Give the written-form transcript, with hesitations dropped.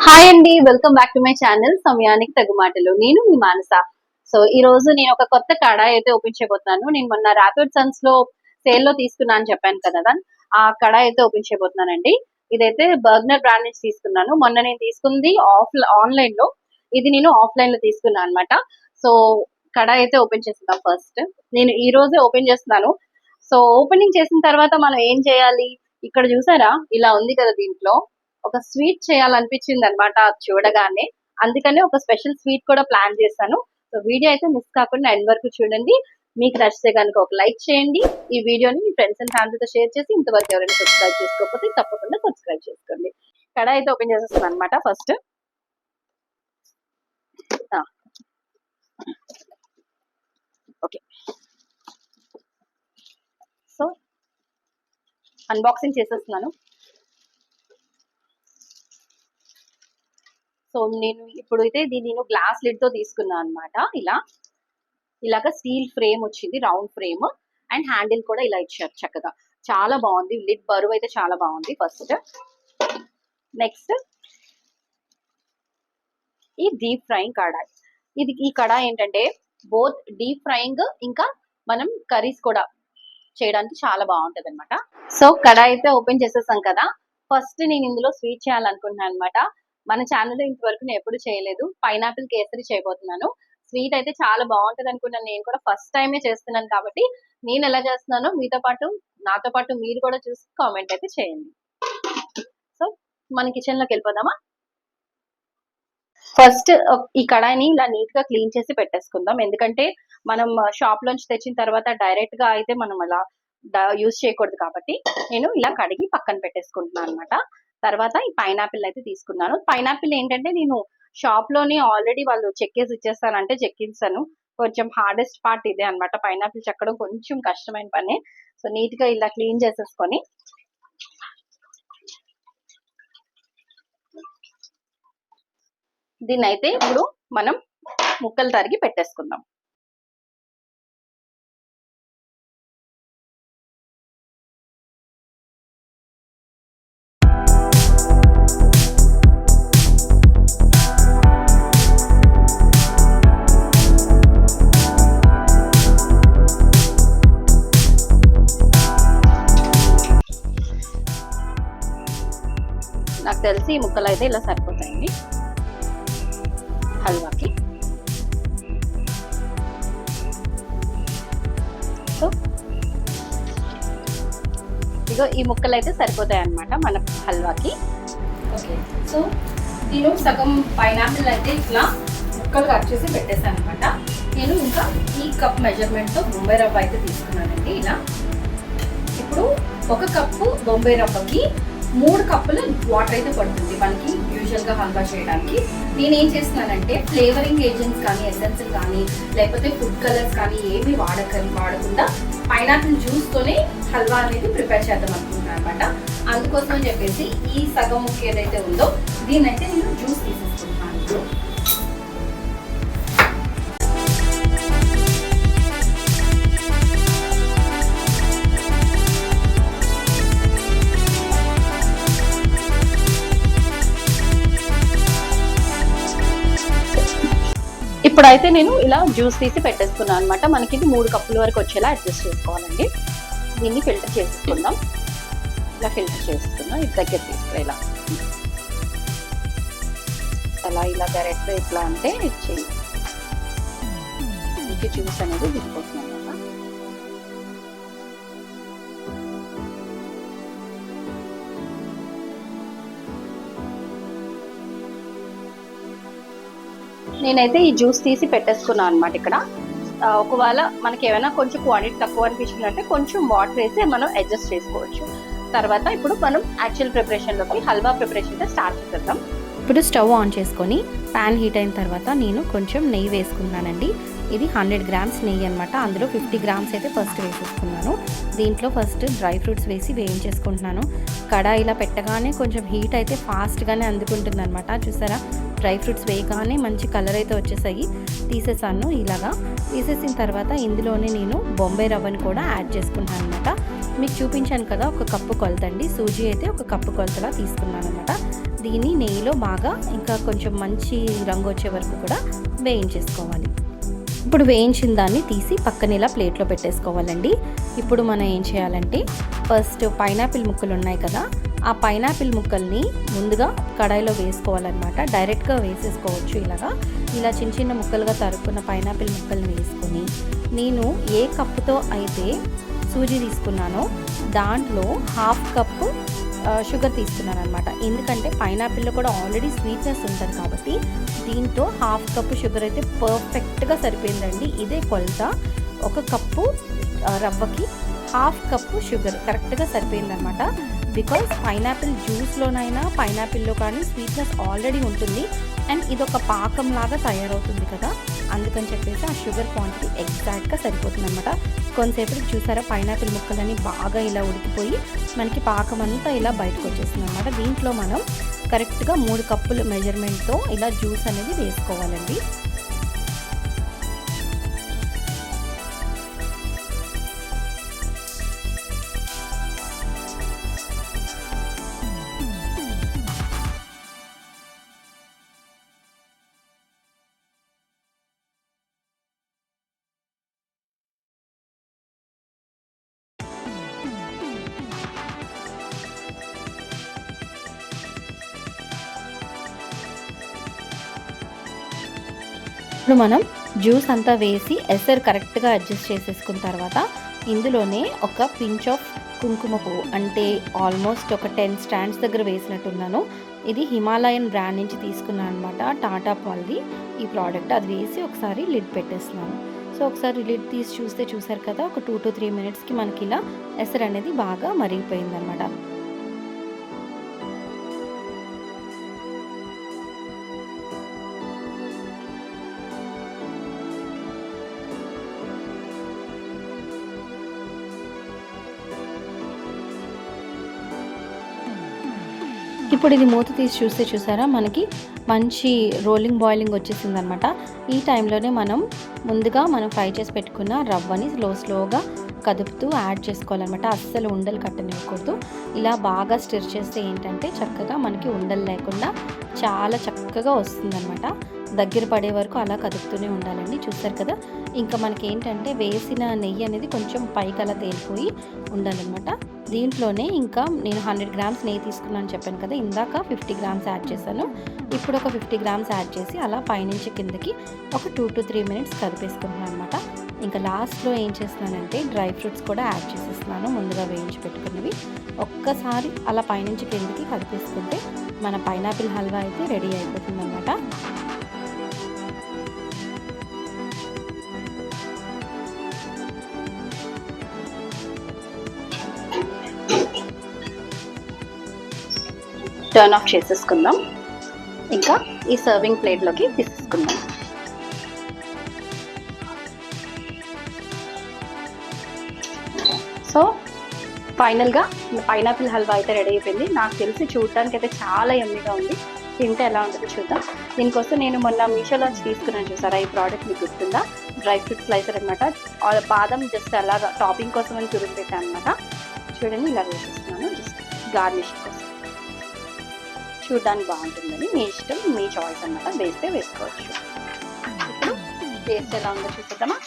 Hi అండి, welcome back to my channel సమయానికి తగు మాటలు. నేను మీ మానస. సో ఈ రోజు నేను ఒక కొత్త కడాయి అయితే ఓపెన్ చేయబోతున్నాను. నేను మొన్న రాపిడ్ సన్స్ లో సేల్ లో తీసుకున్నా అని చెప్పాను కదా, ఆ కడాయి అయితే ఓపెన్ చేయబోతున్నానండి. ఇదైతే బర్గ్నర్ బ్రాండ్ నుంచి తీసుకున్నాను. మొన్న నేను తీసుకుంది ఆన్లైన్ లో, ఇది నేను ఆఫ్లైన్ లో తీసుకున్నాను అనమాట. సో కడాయి అయితే ఓపెన్ చేస్తున్నాం. ఫస్ట్ నేను ఈ రోజే ఓపెన్ చేస్తున్నాను. సో ఓపెనింగ్ చేసిన తర్వాత మనం ఏం చేయాలి, ఇక్కడ చూసారా ఇలా ఉంది కదా, దీంట్లో ఒక స్వీట్ చేయాలనిపించింది అనమాట చూడగానే. అందుకనే ఒక స్పెషల్ స్వీట్ కూడా ప్లాన్ చేశాను. సో వీడియో అయితే మిస్ కాకుండా ఎండ్ వరకు చూడండి. మీకు నచ్చితే కనుక ఒక లైక్ చేయండి. ఈ వీడియోని మీ ఫ్రెండ్స్ అండ్ ఫ్యామిలీతో షేర్ చేసి ఇంతవరకు ఎవరైనా సబ్స్క్రైబ్ చేసుకోకపోతే తప్పకుండా సబ్స్క్రైబ్ చేసుకోండి. కడాయి అయితే ఓపెన్ చేసేస్తాను అనమాట. ఫస్ట్ ఓకే, సో అన్బాక్సింగ్ చేసేస్తున్నాను. సో నేను ఇప్పుడు అయితే నేను గ్లాస్ లిడ్ తో తీసుకున్నాను అనమాట. ఇలాగ స్టీల్ ఫ్రేమ్ వచ్చింది, రౌండ్ ఫ్రేమ్, అండ్ హ్యాండిల్ కూడా ఇలా ఇచ్చారు చక్కగా. చాలా బాగుంది. లిడ్ బరువు అయితే చాలా బాగుంది. ఫస్ట్ నెక్స్ట్ ఈ డీప్ ఫ్రైయింగ్ కడాయి. ఈ కడాయి ఏంటంటే బోత్ డీప్ ఫ్రైయింగ్ ఇంకా మనం కర్రీస్ కూడా చేయడానికి చాలా బాగుంటది అనమాట. సో కడాయి అయితే ఓపెన్ చేసేసాం కదా. ఫస్ట్ నేను ఇందులో స్వీట్ చేయాలనుకుంటున్నాను అనమాట. మన ఛానల్లో ఇంతవరకు నేను ఎప్పుడు చేయలేదు. పైనాపిల్ కేసరి చేయబోతున్నాను. స్వీట్ అయితే చాలా బాగుంటది అనుకున్నాను. నేను కూడా ఫస్ట్ టైమే చేస్తున్నాను కాబట్టి నేను ఎలా చేస్తున్నానో నాతో పాటు మీరు కూడా చూసి కామెంట్ అయితే చేయండి. సో మన కిచెన్ లోకి వెళ్ళిపోదామా. ఫస్ట్ ఈ కడాయిని ఇలా నీట్ గా క్లీన్ చేసి పెట్టేసుకుందాం. ఎందుకంటే మనం షాప్ లోంచి తెచ్చిన తర్వాత డైరెక్ట్ గా అయితే మనం అలా యూజ్ చేయకూడదు కాబట్టి నేను ఇలా కడిగి పక్కన పెట్టేసుకుంటున్నాను అనమాట. తర్వాత ఈ పైనాపిల్ అయితే తీసుకున్నాను. పైనాపిల్ ఏంటంటే నేను షాప్ లోని ఆల్రెడీ వాళ్ళు చెక్కేసి ఇచ్చేస్తానంటే చెక్కిస్తాను. కొంచెం హార్డెస్ట్ పార్ట్ ఇదే అనమాట. పైనాపిల్ చెక్కడం కొంచెం కష్టమైన పని. సో నీట్ గా ఇలా క్లీన్ చేసేసుకొని దీన్ని అయితే ఇప్పుడు మనం ముక్కలు తరిగి పెట్టేసుకుందాం. నాకు తెలిసి ఈ ముక్కలు అయితే ఇలా సరిపోతాయండి హల్వాకి. సో ఇగో ఈ ముక్కలు అయితే సరిపోతాయి అన్నమాట మన హల్వాకి. ఓకే, సో నేను సగం పైనాపిల్ అయితే ఇట్లా ముక్కలు కట్ చేసి పెట్టేసాను అనమాట. నేను ఇంకా ఈ కప్ మెజర్మెంట్తో బొంబాయి రవ్వ అయితే తీసుకున్నానండి. ఇలా ఇప్పుడు 1 కప్పు బొంబాయి రవ్వకి 3 కప్పులు వాటర్ అయితే పడుతుంది మనకి యూజువల్గా హల్వా చేయడానికి. నేనేం చేస్తున్నానంటే ఫ్లేవరింగ్ ఏజెంట్స్ కానీ ఎసెన్సులు కానీ లేకపోతే ఫుడ్ కలర్స్ కానీ ఏమీ వాడకుండా పైనాపిల్ జ్యూస్తోనే హల్వా అనేది ప్రిపేర్ చేద్దాం అనుకుంటున్నాను అనమాట. అందుకోసం అని చెప్పేసి ఈ సగం ముక్క ఏదైతే ఉందో దీన్ని అయితే నేను జ్యూస్ తీసేసుకుంటున్నాను. ఇప్పుడైతే నేను ఇలా జ్యూస్ తీసి పెట్టేసుకున్నాను అనమాట. మనకి ఇది 3 కప్పుల వరకు వచ్చేలా అడ్జస్ట్ చేసుకోవాలండి. దీన్ని ఫిల్టర్ చేసుకుందాం. ఇలా ఫిల్టర్ చేసుకుందాం. ఇది దగ్గర తీసుకురా. ఇలా డైరెక్ట్ ఇట్లా అంటే ఇచ్చేయి మీకు జ్యూస్ అనేది దిగిపోతుంది అనమాట. నేనైతే ఈ జ్యూస్ తీసి పెట్టేసుకున్నాను అనమాట. ఇక్కడ ఒకవేళ మనకి ఏమైనా కొంచెం క్వాంటిటీ తక్కువ అనిపించినట్టే కొంచెం వాటర్ వేసి మనం అడ్జస్ట్ చేసుకోవచ్చు. తర్వాత ఇప్పుడు మనం యాక్చువల్ ప్రిపరేషన్లోకి హల్వా ప్రిపరేషన్ స్టార్ట్ చేద్దాం. ఇప్పుడు స్టవ్ ఆన్ చేసుకొని ప్యాన్ హీట్ అయిన తర్వాత నేను కొంచెం నెయ్యి వేసుకున్నానండి. ఇది 100 గ్రామ్స్ నెయ్యి అనమాట. అందులో 50 గ్రామ్స్ అయితే ఫస్ట్ వేసేసుకున్నాను. దీంట్లో ఫస్ట్ డ్రై ఫ్రూట్స్ వేసి వేయించేసుకుంటున్నాను. కడాయిలా పెట్టగానే కొంచెం హీట్ అయితే ఫాస్ట్గానే అందుకుంటుంది అనమాట. చూసారా, డ్రై ఫ్రూట్స్ వేయగానే మంచి కలర్ అయితే వచ్చేసాయి. తీసేసాను. ఇలాగా తీసేసిన తర్వాత ఇందులోనే నేను బొంబాయి రవ్వని కూడా యాడ్ చేసుకుంటాను అనమాట. మీకు చూపించాను కదా ఒక కప్పు కొలత అండి, సూజీ అయితే ఒక కప్పు కొలతలా తీసుకున్నాను అనమాట. దీన్ని నెయ్యిలో బాగా ఇంకా కొంచెం మంచి రంగు వచ్చే వరకు కూడా వేయించేసుకోవాలి. ఇప్పుడు వేయించిన దాన్ని తీసి పక్కన ఇలా ప్లేట్లో పెట్టేసుకోవాలండి. ఇప్పుడు మనం ఏం చేయాలంటే ఫస్ట్ పైనాపిల్ ముక్కలు ఉన్నాయి కదా, ఆ పైనాపిల్ ముక్కల్ని ముందుగా కడాయిలో వేసుకోవాలన్నమాట. డైరెక్ట్గా వేసేసుకోవచ్చు. ఇలా చిన్న చిన్న ముక్కలుగా తరుక్కున్న పైనాపిల్ ముక్కల్ని వేసుకొని, నేను ఏ కప్పుతో అయితే సూజీ తీసుకున్నానో దాంట్లో హాఫ్ కప్పు షుగర్ తీసుకున్నాను అనమాట. ఎందుకంటే పైనాపిల్లో కూడా ఆల్రెడీ స్వీట్నెస్ ఉంటుంది కాబట్టి దీంతో హాఫ్ కప్పు షుగర్ అయితే పర్ఫెక్ట్గా సరిపోయిందండి. ఇదే కొలత. ఒక కప్పు రవ్వకి హాఫ్ కప్పు షుగర్ కరెక్ట్గా సరిపోయిందనమాట. బికాజ్ పైనాపిల్ జ్యూస్లోనైనా పైనాపిల్లో కానీ స్వీట్నెస్ ఆల్రెడీ ఉంటుంది అండ్ ఇదొక పాకం లాగా తయారవుతుంది కదా, అందుకని చెప్పేసి ఆ షుగర్ క్వాంటిటీ ఎగ్జాక్ట్గా సరిపోతుంది అనమాట. కొంతసేపటికి చూసారా పైనాపిల్ ముక్కలని బాగా ఇలా ఉడికిపోయి మనకి పాకం అంతా ఇలా బయటకు వచ్చేస్తుంది అనమాట. దీంట్లో మనం కరెక్ట్గా 3 కప్పుల మెజర్మెంట్తో ఇలా జ్యూస్ అనేది వేసుకోవాలండి. ఇప్పుడు మనం జ్యూస్ అంతా వేసి ఎసరు కరెక్ట్గా అడ్జస్ట్ చేసేసుకున్న తర్వాత ఇందులోనే ఒక పించ్ ఆఫ్ కుంకుమ పువ్వు, అంటే ఆల్మోస్ట్ ఒక 10 స్టాండ్స్ దగ్గర వేసినట్టున్నాను. ఇది హిమాలయన్ బ్రాండ్ నుంచి తీసుకున్నాను అనమాట, టాటా పాల్ది ఈ ప్రోడక్ట్. అది వేసి ఒకసారి లిడ్ పెట్టేస్తున్నాను. సో ఒకసారి లిడ్ తీసి చూస్తే చూసారు కదా, ఒక 2 to 3 మినిట్స్కి మనకి ఇలా ఎసరు అనేది బాగా మరిగిపోయిందనమాట. ఇప్పుడు ఇది మూత తీసి చూస్తే చూసారా మనకి మంచి రోలింగ్ బాయిలింగ్ వచ్చేసింది అనమాట. ఈ టైంలోనే మనం ముందుగా ఫ్రై చేసి పెట్టుకున్న రవ్వని స్లోగా కదుపుతూ యాడ్ చేసుకోవాలన్నమాట. అస్సలు ఉండలు కట్టనివ్వకూడదు. ఇలా బాగా స్టిర్ చేస్తే ఏంటంటే చక్కగా మనకి ఉండలు లేకుండా చాలా చక్కగా వస్తుందన్నమాట. దగ్గర పడే వరకు అలా కదుపుతూనే ఉండాలండి. చూసారు కదా, ఇంకా మనకి ఏంటంటే వేసిన నెయ్యి అనేది కొంచెం పైకి అలా తేలిపోయి ఉండాలన్నమాట. దీంట్లోనే ఇంకా నేను 100 గ్రామ్స్ నెయ్యి తీసుకున్నాను చెప్పాను కదా, ఇందాక 50 గ్రామ్స్ యాడ్ చేశాను. ఇప్పుడు ఒక 50 గ్రామ్స్ యాడ్ చేసి అలా పైనుంచి కిందకి ఒక 2 to 3 మినిట్స్ కదిపేసుకుంటున్నాను అనమాట. ఇంకా లాస్ట్లో ఏం చేస్తున్నానంటే డ్రై ఫ్రూట్స్ కూడా యాడ్ చేసేస్తున్నాను, ముందుగా వేయించి పెట్టుకున్నవి. ఒక్కసారి అలా పైనుంచి కిందకి కదిపేసుకుంటే మన పైనాపిల్ హల్వా అయితే రెడీ అయిపోతుంది అనమాట. టర్న్ ఆఫ్ చేసేసుకుందాం. ఇంకా ఈ సర్వింగ్ ప్లేట్లోకి తీసేసుకుందాం. సో ఫైనల్గా పైనాపిల్ హల్వా అయితే రెడీ అయిపోయింది. నాకు తెలిసి చూడటానికి అయితే చాలా యమ్మీగా ఉంది. తింటే ఎలా ఉంటుందో చూద్దాం. దీనికోసం నేను మొన్న మీషోలోంచి తీసుకున్నాను, చూసారా ఈ ప్రోడక్ట్ మీకు గుర్తుందా, డ్రై ఫ్రూట్ స్లైసర్ అనమాట. బాదం జస్ట్ అలాగా టాపింగ్ కోసం అని తురిమి పెట్టాను అనమాట. చూడండి ఇలా వేసేస్తున్నాను, జస్ట్ గార్నిష్ కోసం. చూడడానికి బాగుంటుందని మీ ఇష్టం, మీ చాయిస్ అన్నమాట. వేస్తే వేసుకోవచ్చు. ఇప్పుడు టేస్ట్ ఎలా ఉందో చూద్దామా.